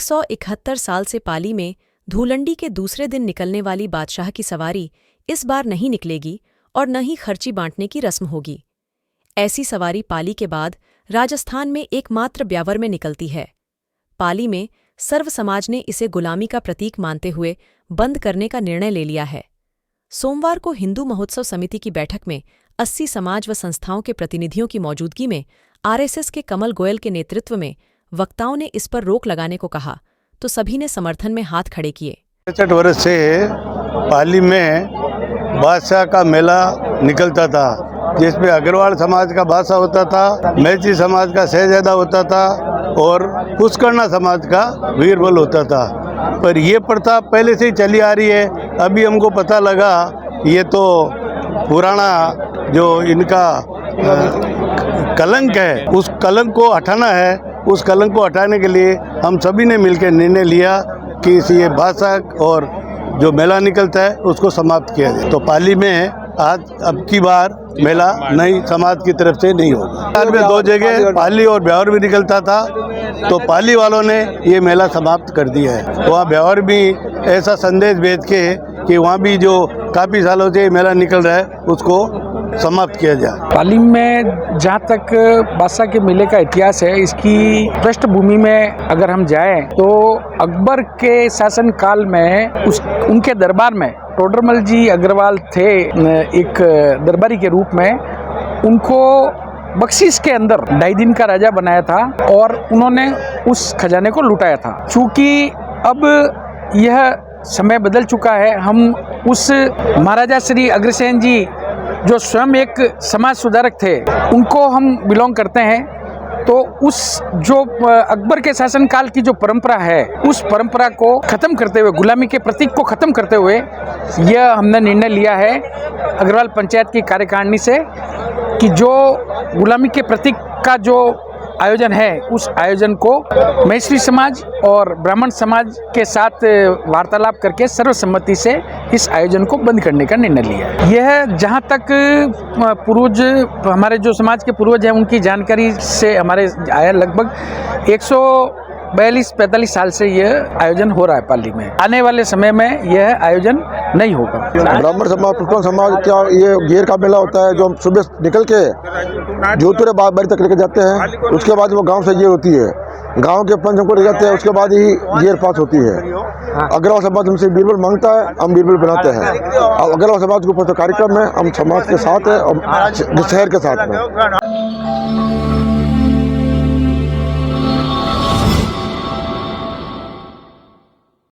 171 साल से पाली में धूलंडी के दूसरे दिन निकलने वाली बादशाह की सवारी इस बार नहीं निकलेगी और न ही खर्ची बांटने की रस्म होगी। ऐसी सवारी पाली के बाद राजस्थान में एकमात्र ब्यावर में निकलती है। पाली में सर्व समाज ने इसे गुलामी का प्रतीक मानते हुए बंद करने का निर्णय ले लिया है। सोमवार को हिंदू महोत्सव समिति की बैठक में 80 समाज व संस्थाओं के प्रतिनिधियों की मौजूदगी में आरएसएस के कमल गोयल के नेतृत्व में वक्ताओं ने इस पर रोक लगाने को कहा तो सभी ने समर्थन में हाथ खड़े किए। 65 वर्ष से पाली में बादशाह का मेला निकलता था, जिसमें अग्रवाल समाज का बादशाह होता था, मैची समाज का शहजादा होता था और पुष्करना समाज का वीरबल होता था। पर ये प्रथा पहले से ही चली आ रही है। अभी हमको पता लगा ये तो पुराना जो इनका कलंक है, उस कलंक को हटाना है। उस कलंक को हटाने के लिए हम सभी ने मिलकर निर्णय लिया कि ये बादशाह और जो मेला निकलता है उसको समाप्त किया जाए। तो पाली में आज अब की बार मेला नई समाज की तरफ से नहीं होगा। साल में 2 जगह पाली और ब्यावर भी निकलता था, तो पाली वालों ने ये मेला समाप्त कर दिया है। वहाँ ब्यावर भी ऐसा संदेश भेज के कि वहाँ भी जो काफ़ी सालों से मेला निकल रहा है उसको समाप्त किया जाए। पाली में जहाँ तक बादशाह के मेले का इतिहास है, इसकी पृष्ठभूमि में अगर हम जाएं तो अकबर के शासन काल में उनके दरबार में टोडरमल जी अग्रवाल थे, एक दरबारी के रूप में। उनको बख्शिश के अंदर 2.5 दिन का राजा बनाया था और उन्होंने उस खजाने को लुटाया था। चूँकि अब यह समय बदल चुका है, हम उस महाराजा श्री अग्रसेन जी जो स्वयं एक समाज सुधारक थे उनको हम बिलोंग करते हैं। तो उस जो अकबर के शासनकाल की जो परंपरा है, उस परंपरा को ख़त्म करते हुए, गुलामी के प्रतीक को ख़त्म करते हुए यह हमने निर्णय लिया है अग्रवाल पंचायत की कार्यकारिणी से कि जो गुलामी के प्रतीक का जो आयोजन है, उस आयोजन को मैत्री समाज और ब्राह्मण समाज के साथ वार्तालाप करके सर्वसम्मति से इस आयोजन को बंद करने का निर्णय लिया है। यह जहां तक पूर्वज, हमारे जो समाज के पूर्वज हैं, उनकी जानकारी से हमारे आया, लगभग 142-45 साल से यह आयोजन हो रहा है पाली में। आने वाले समय में यह आयोजन नहीं होगा। ब्राह्मण समाज, पुष्करना समाज क्या ये घेर का मेला होता है जो हम सुबह निकल के जोधपुर बाड़ी तक लेके जाते हैं। उसके बाद वो गांव से घेर होती है, गांव के पंच हमको ले जाते हैं, उसके बाद ही घेर पास होती है। अग्रवाल समाज हमसे बीरबल मांगता है, हम बीरबल बनाते हैं। अब अग्रवाल समाज के ऊपर कार्यक्रम में हम समाज के साथ है और शहर के साथ में।